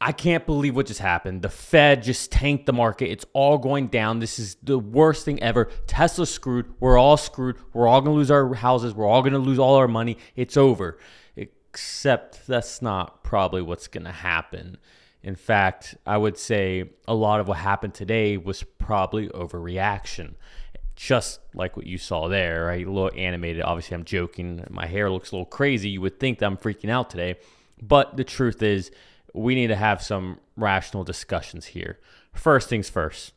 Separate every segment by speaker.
Speaker 1: I can't believe what just happened. The Fed just tanked the market. It's all going down. This is the worst thing ever. Tesla's screwed. We're all screwed. We're all going to lose our houses. We're all going to lose all our money. It's over. Except that's not probably what's going to happen. In fact, I would say a lot of what happened today was probably overreaction. Just like what you saw there, right? A little animated. Obviously, I'm joking. My hair looks a little crazy. You would think that I'm freaking out today. But the truth is, we need to have some rational discussions here. First things first,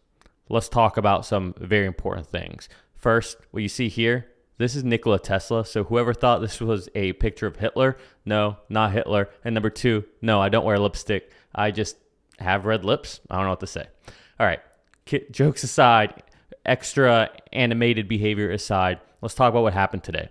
Speaker 1: let's talk about some very important things. First, what you see here, this is Nikola Tesla. So whoever thought this was a picture of Hitler, no, not Hitler. And number two, no, I don't wear lipstick. I just have red lips. I don't know what to say. All right, jokes aside, extra animated behavior aside, let's talk about what happened today.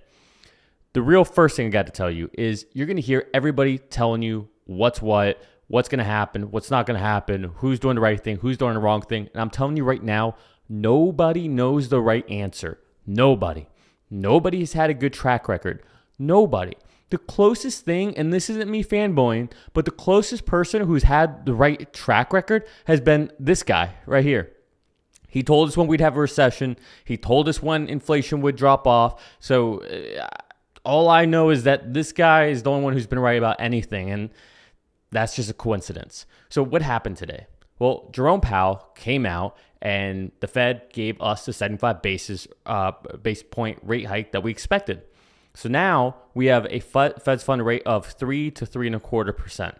Speaker 1: The real first thing I got to tell you is you're going to hear everybody telling you what's going to happen, what's not going to happen, who's doing the right thing, who's doing the wrong thing. And I'm telling you right now, nobody knows the right answer. Nobody. Nobody has had a good track record. Nobody. The closest thing, and this isn't me fanboying, but the closest person who's had the right track record has been this guy right here. He told us when we'd have a recession. He told us when inflation would drop off. So all I know is that this guy is the only one who's been right about anything, and that's just a coincidence. So what happened today? Well, Jerome Powell came out, and the Fed gave us the 75 basis point rate hike that we expected. So now we have a Fed's fund rate of 3 to 3.25%.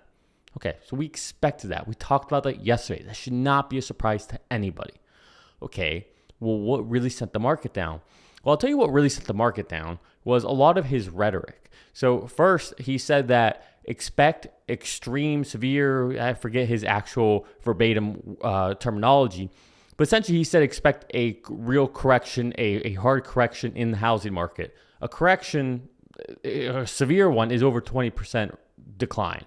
Speaker 1: Okay, so we expected that. We talked about that yesterday. That should not be a surprise to anybody. Okay, well, what really sent the market down? Well, I'll tell you what really set the market down was a lot of his rhetoric. So first, he said that expect extreme, severe, I forget his actual verbatim terminology, but essentially he said expect a real correction, a hard correction in the housing market. A correction, a severe one, is over 20% decline.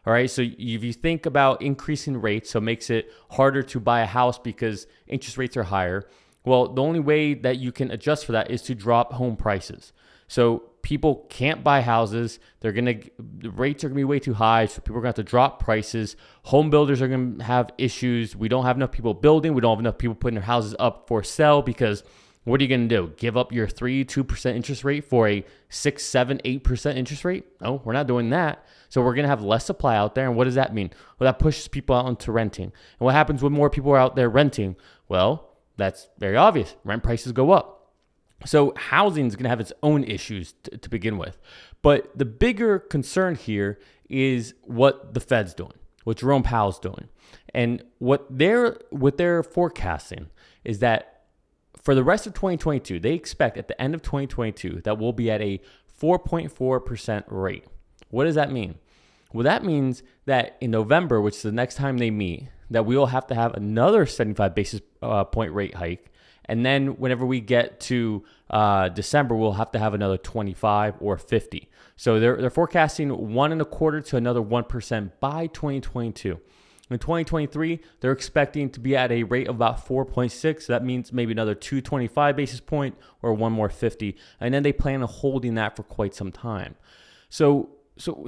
Speaker 1: All right, so if you think about increasing rates, so it makes it harder to buy a house because interest rates are higher. Well, the only way that you can adjust for that is to drop home prices. So people can't buy houses. The rates are going to be way too high, so people are going to have to drop prices. Home builders are going to have issues. We don't have enough people building. We don't have enough people putting their houses up for sale because what are you going to do? Give up your 2% interest rate for a 6, 7, 8% interest rate? No, we're not doing that. So we're going to have less supply out there. And what does that mean? Well, that pushes people out into renting. And what happens when more people are out there renting? Well, that's very obvious. Rent prices go up. So housing is going to have its own issues to begin with. But the bigger concern here is what the Fed's doing, what Jerome Powell's doing. And what they're forecasting is that for the rest of 2022, they expect at the end of 2022 that we'll be at a 4.4% rate. What does that mean? Well, that means that in November, which is the next time they meet, that we will have to have another 75 basis point rate hike. And then whenever we get to December, we'll have to have another 25 or 50. So they're forecasting 1.25% to another 1% by 2022. In 2023, they're expecting to be at a rate of about 4.6. So that means maybe another 225 basis point or one more 50. And then they plan on holding that for quite some time. So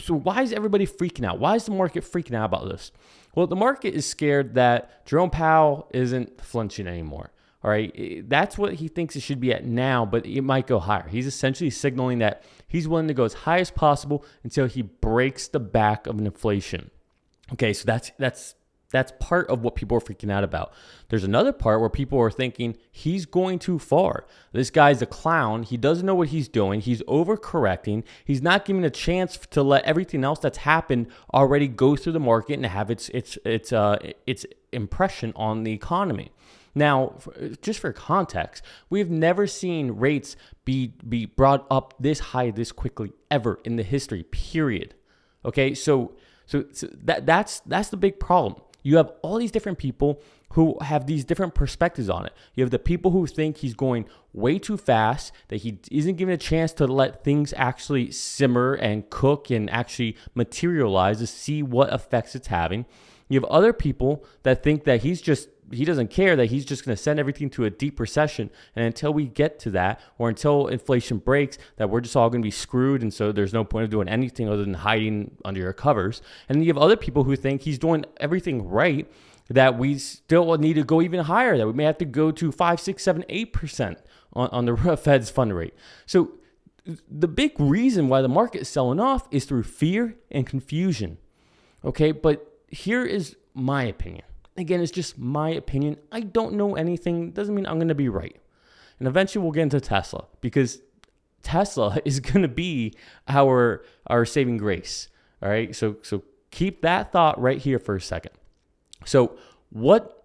Speaker 1: why is everybody freaking out? Why is the market freaking out about this? Well, the market is scared that Jerome Powell isn't flinching anymore. All right, that's what he thinks it should be at now, but it might go higher. He's essentially signaling that he's willing to go as high as possible until he breaks the back of an inflation. Okay, so that's part of what people are freaking out about. There's another part where people are thinking he's going too far. This guy's a clown. He doesn't know what he's doing. He's overcorrecting. He's not giving a chance to let everything else that's happened already go through the market and have its impression on the economy. Now, just for context, we've never seen rates be brought up this high this quickly ever in the history, period. Okay, so that's the big problem. You have all these different people who have these different perspectives on it. You have the people who think he's going way too fast, that he isn't given a chance to let things actually simmer and cook and actually materialize to see what effects it's having. You have other people that think that he doesn't care, that he's just going to send everything to a deep recession. And until we get to that, or until inflation breaks, that we're just all going to be screwed. And so there's no point of doing anything other than hiding under your covers. And then you have other people who think he's doing everything right, that we still need to go even higher, that we may have to go to 5, 6, 7, 8% on the Fed's fund rate. So the big reason why the market is selling off is through fear and confusion. Okay, but here is my opinion. Again, it's just my opinion. I don't know anything. Doesn't mean I'm going to be right. And eventually we'll get into Tesla, because Tesla is going to be our saving grace. All right. So keep that thought right here for a second. So what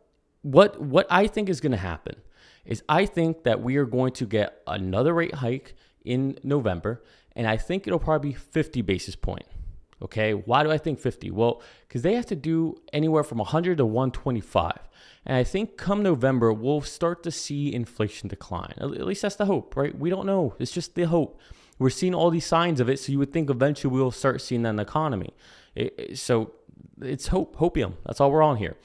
Speaker 1: I think is going to happen is I think that we are going to get another rate hike in November, and I think it'll probably be 50 basis points. Okay, why do I think 50? Well, because they have to do anywhere from 100 to 125. And I think come November, we'll start to see inflation decline. At least that's the hope, right? We don't know. It's just the hope. We're seeing all these signs of it, so you would think eventually we'll start seeing that in the economy. So it's hopium. That's all we're on here.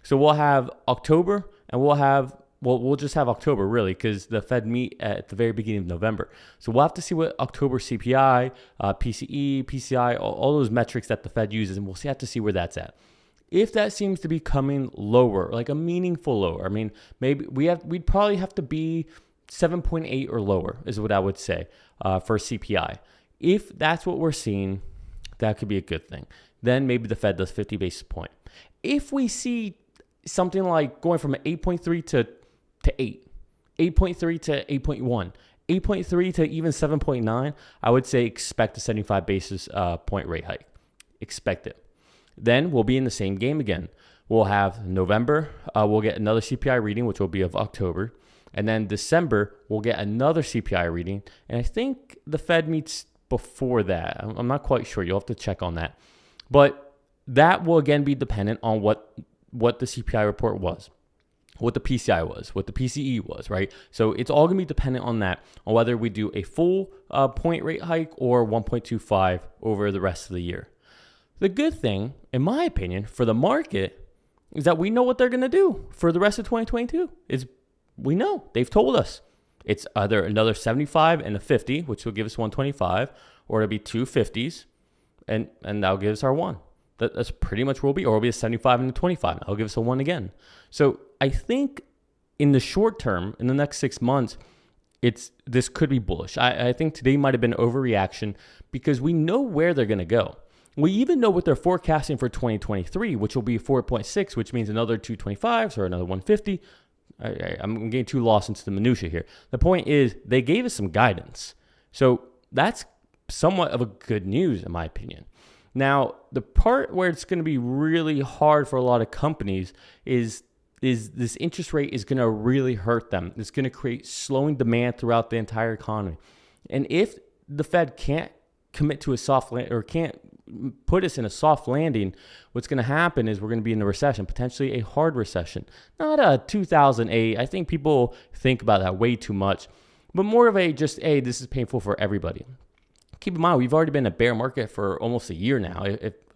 Speaker 1: So we'll have October, and we'll just have October, really, because the Fed meet at the very beginning of November. So we'll have to see what October CPI, PCE, PCI, all those metrics that the Fed uses, and we'll have to see where that's at. If that seems to be coming lower, like a meaningful lower, I mean, maybe we'd probably have to be 7.8 or lower is what I would say for CPI. If that's what we're seeing, that could be a good thing. Then maybe the Fed does 50 basis point. If we see something like going from an 8.3 to 8, 8.3 to 8.1, 8.3 to even 7.9, I would say expect a 75 basis point rate hike. Expect it. Then we'll be in the same game again. We'll have November, we'll get another CPI reading, which will be of October. And then December, we'll get another CPI reading. And I think the Fed meets before that. I'm not quite sure. You'll have to check on that. But that will again be dependent on what the CPI report was, what the PCI was, what the PCE was, right? So it's all going to be dependent on that, on whether we do a full point rate hike or 1.25 over the rest of the year. The good thing, in my opinion, for the market is that we know what they're going to do for the rest of 2022. We know. They've told us. It's either another 75 and a 50, which will give us 125, or it'll be two 50s, and that'll give us our one. That's pretty much where we'll be. Or it'll be a 75 and a 25. That'll give us a one again. So I think in the short term, in the next 6 months, this could be bullish. I think today might have been overreaction because we know where they're going to go. We even know what they're forecasting for 2023, which will be 4.6, which means another 225s or another 150. I'm getting too lost into the minutia here. The point is they gave us some guidance. So that's somewhat of a good news, in my opinion. Now, the part where it's going to be really hard for a lot of companies is this interest rate is going to really hurt them. It's going to create slowing demand throughout the entire economy. And if the Fed can't commit to a soft land or can't put us in a soft landing, what's going to happen is we're going to be in a recession, potentially a hard recession. Not a 2008. I think people think about that way too much, but more of a just, hey, this is painful for everybody. Keep in mind, we've already been in a bear market for almost a year now.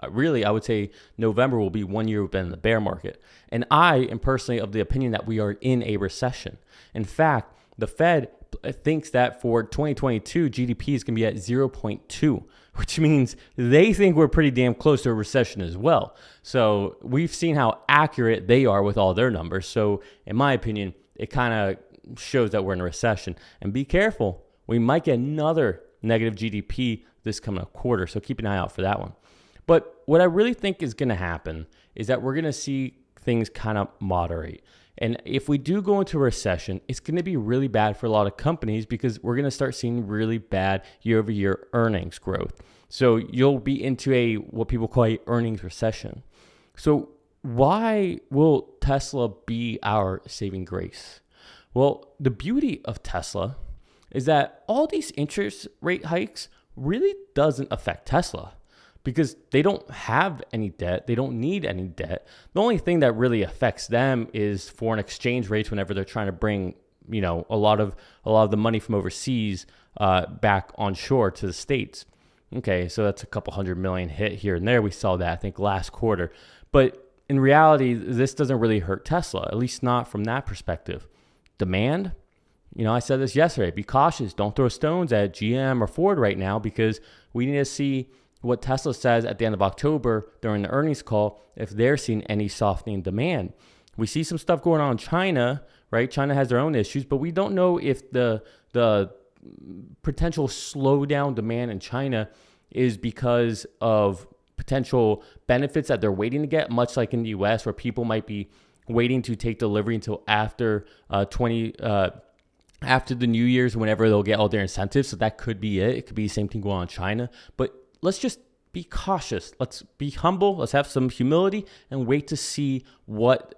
Speaker 1: I would say November will be 1 year we've been in the bear market. And I am personally of the opinion that we are in a recession. In fact, the Fed thinks that for 2022, GDP is going to be at 0.2, which means they think we're pretty damn close to a recession as well. So we've seen how accurate they are with all their numbers. So in my opinion, it kind of shows that we're in a recession. And be careful, we might get another negative GDP this coming up quarter. So keep an eye out for that one. But what I really think is going to happen is that we're going to see things kind of moderate. And if we do go into a recession, it's going to be really bad for a lot of companies because we're going to start seeing really bad year-over-year earnings growth. So you'll be into what people call a earnings recession. So why will Tesla be our saving grace? Well, the beauty of Tesla is that all these interest rate hikes really doesn't affect Tesla because they don't have any debt. They don't need any debt. The only thing that really affects them is foreign exchange rates whenever they're trying to bring, a lot of the money from overseas back onshore to the States. Okay, so that's a couple $100 million hit here and there. We saw that, I think, last quarter. But in reality, this doesn't really hurt Tesla, at least not from that perspective. Demand, I said this yesterday, be cautious. Don't throw stones at GM or Ford right now, because we need to see what Tesla says at the end of October during the earnings call if they're seeing any softening demand. We see some stuff going on in China, right? China has their own issues, but we don't know if the potential slowdown demand in China is because of potential benefits that they're waiting to get, much like in the US, where people might be waiting to take delivery until after after the New Year's, whenever they'll get all their incentives. So that could be it. It could be the same thing going on in China. But let's just be cautious. Let's be humble. Let's have some humility and wait to see what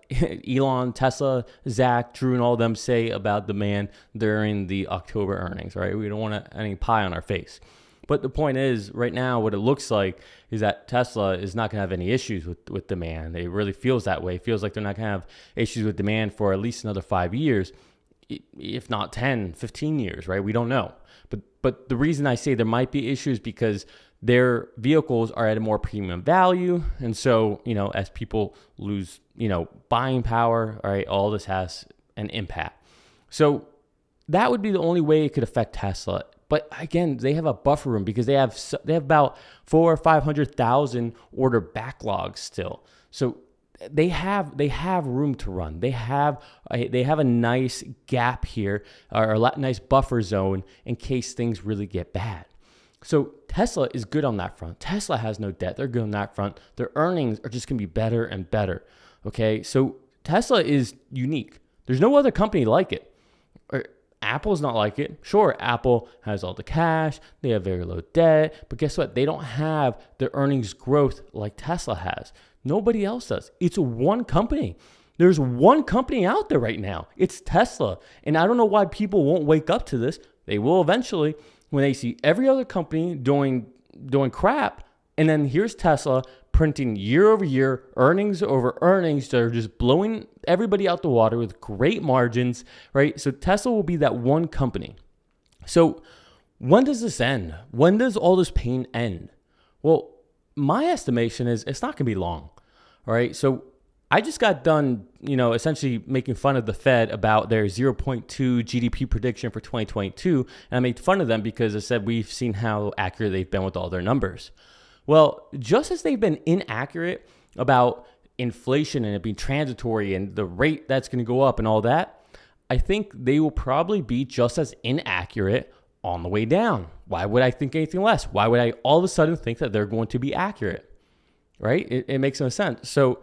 Speaker 1: Elon, Tesla, Zach, Drew, and all of them say about demand during the October earnings, right? We don't want any pie on our face. But the point is, right now, what it looks like is that Tesla is not going to have any issues with demand. It really feels that way. It feels like they're not going to have issues with demand for at least another 5 years, if not 10, 15 years, right? We don't know. But the reason I say there might be issues because their vehicles are at a more premium value. And so, as people lose, buying power, all right, all this has an impact. So that would be the only way it could affect Tesla. But again, they have a buffer room because they have about 400,000 or 500,000 order backlogs still. So they have room to run. They have a nice gap here, or a nice buffer zone in case things really get bad. So Tesla is good on that front. Tesla has no debt. They're good on that front. Their earnings are just going to be better and better. Okay, so Tesla is unique. There's no other company like it. Apple's not like it. Sure, Apple has all the cash. They have very low debt. But guess what? They don't have the earnings growth like Tesla has. Nobody else does. It's one company. There's one company out there right now. It's Tesla. And I don't know why people won't wake up to this. They will eventually, when they see every other company doing crap. And then here's Tesla printing year over year, earnings over earnings that are just blowing everybody out the water with great margins, right? So Tesla will be that one company. So when does this end? When does all this pain end? Well, my estimation is it's not going to be long, all right? So I just got done, essentially making fun of the Fed about their 0.2 GDP prediction for 2022. And I made fun of them because I said we've seen how accurate they've been with all their numbers. Well, just as they've been inaccurate about inflation and it being transitory and the rate that's going to go up and all that, I think they will probably be just as inaccurate on the way down. Why would I think anything less? Why would I all of a sudden think that they're going to be accurate, right? It makes no sense. So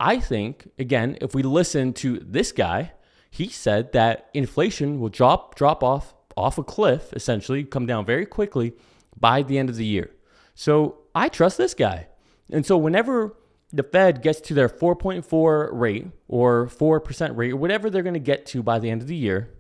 Speaker 1: I think, again, if we listen to this guy, he said that inflation will drop off a cliff, essentially, come down very quickly by the end of the year. So I trust this guy. And so whenever the Fed gets to their 4.4 rate or 4% rate or whatever they're going to get to by the end of the year,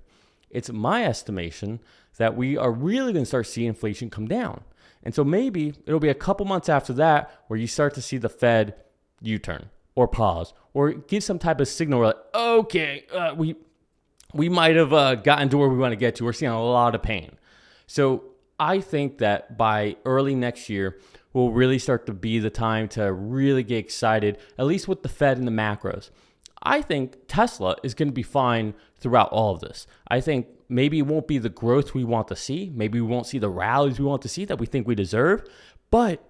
Speaker 1: it's my estimation that we are really going to start seeing inflation come down. And so maybe it'll be a couple months after that where you start to see the Fed U-turn or pause or give some type of signal where, like, okay, we might have gotten to where we want to get to. We're seeing a lot of pain. So I think that by early next year, will really start to be the time to really get excited, at least with the Fed and the macros. I think Tesla is going to be fine throughout all of this. I think maybe it won't be the growth we want to see. Maybe we won't see the rallies we want to see that we think we deserve. But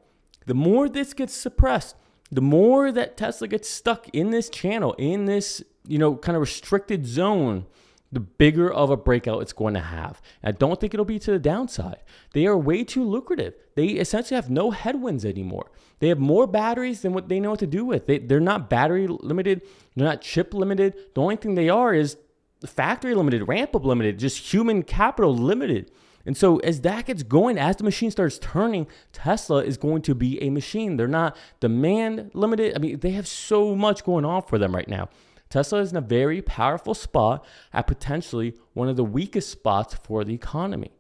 Speaker 1: the more this gets suppressed, the more that Tesla gets stuck in this channel, in this, kind of restricted zone, the bigger of a breakout it's going to have. And I don't think it'll be to the downside. They are way too lucrative. They essentially have no headwinds anymore. They have more batteries than what they know what to do with. They're not battery limited. They're not chip limited. The only thing they are is factory limited, ramp up limited, just human capital limited. And so as that gets going, as the machine starts turning, Tesla is going to be a machine. They're not demand limited. I mean, they have so much going on for them right now. Tesla is in a very powerful spot at potentially one of the weakest spots for the economy.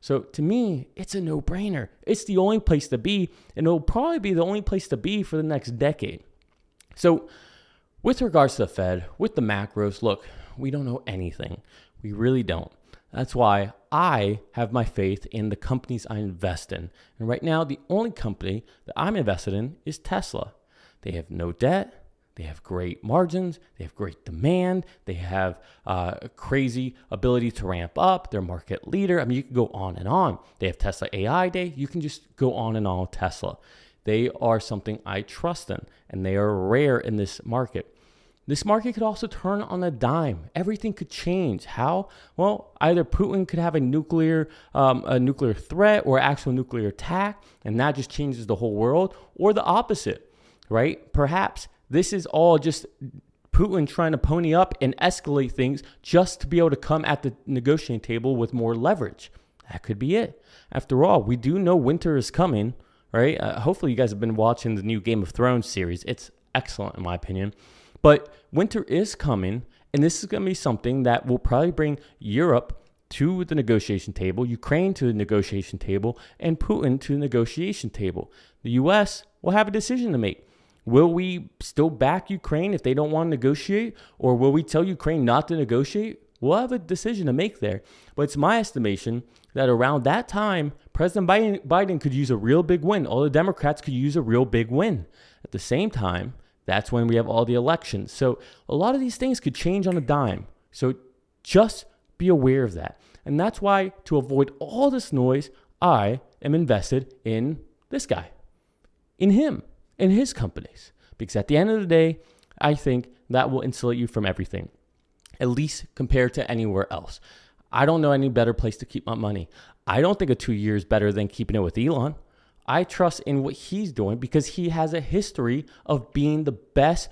Speaker 1: So to me, it's a no-brainer. It's the only place to be, and it'll probably be the only place to be for the next decade. So with regards to the Fed, with the macros, look, we don't know anything. We really don't. That's why I have my faith in the companies I invest in. And right now, the only company that I'm invested in is Tesla. They have no debt. They have great margins. They have great demand. They have a crazy ability to ramp up. They're market leader. I mean, you can go on and on. They have Tesla AI Day. You can just go on and on with Tesla. They are something I trust in, and they are rare in this market. This market could also turn on a dime. Everything could change. How? Well, either Putin could have a nuclear threat or actual nuclear attack, and that just changes the whole world, or the opposite, right? Perhaps this is all just Putin trying to pony up and escalate things just to be able to come at the negotiating table with more leverage. That could be it. After all, we do know winter is coming, right? Hopefully you guys have been watching the new Game of Thrones series. It's excellent in my opinion. But winter is coming, and this is going to be something that will probably bring Europe to the negotiation table, Ukraine to the negotiation table, and Putin to the negotiation table. The U.S. will have a decision to make. Will we still back Ukraine if they don't want to negotiate, or will we tell Ukraine not to negotiate? We'll have a decision to make there. But it's my estimation that around that time, President Biden could use a real big win. All the Democrats could use a real big win. At the same time, that's when we have all the elections. So a lot of these things could change on a dime. So just be aware of that. And that's why, to avoid all this noise, I am invested in this guy, in him, in his companies. Because at the end of the day, I think that will insulate you from everything, at least compared to anywhere else. I don't know any better place to keep my money. I don't think a 2 year is better than keeping it with Elon. I trust in what he's doing because he has a history of being the best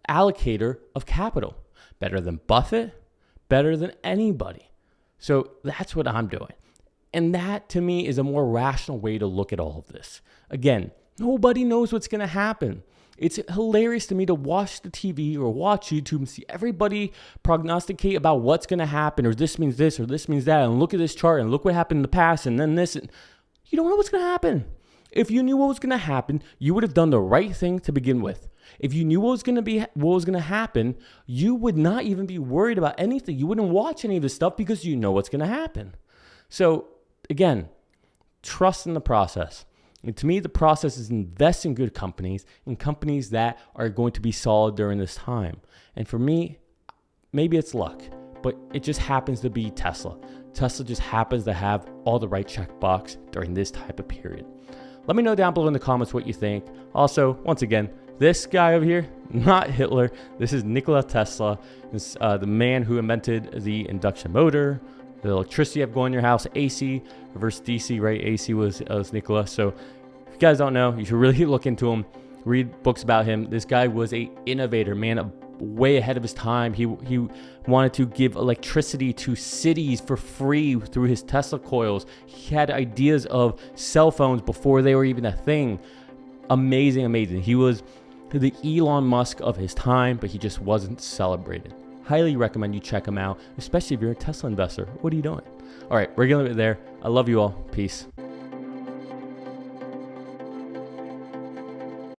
Speaker 1: allocator of capital. Better than Buffett, better than anybody. So that's what I'm doing. And that to me is a more rational way to look at all of this. Again, nobody knows what's going to happen. It's hilarious to me to watch the TV or watch YouTube and see everybody prognosticate about what's going to happen, or this means this or this means that, and look at this chart and look what happened in the past and then this. You don't know what's going to happen. If you knew what was going to happen, you would have done the right thing to begin with. If you knew what was going to happen, you would not even be worried about anything. You wouldn't watch any of this stuff because you know what's going to happen. So again, trust in the process. And to me, the process is invest in good companies, in companies that are going to be solid during this time. And for me, maybe it's luck, but it just happens to be Tesla. Tesla just happens to have all the right checkbox during this type of period. Let me know down below in the comments what you think. Also, once again, this guy over here, not Hitler. This is Nikola Tesla. This the man who invented the induction motor, the electricity you have going in your house, AC versus DC, right? AC was Nikola. So if you guys don't know, you should really look into him. Read books about him. This guy was an innovator, man, way ahead of his time. He wanted to give electricity to cities for free through his Tesla coils. He had ideas of cell phones before they were even a thing. Amazing. He was the Elon Musk of his time, but he just wasn't celebrated. Highly recommend you check him out, especially if you're a Tesla investor. What are you doing? All right, we're going to leave it there. I love you all. Peace.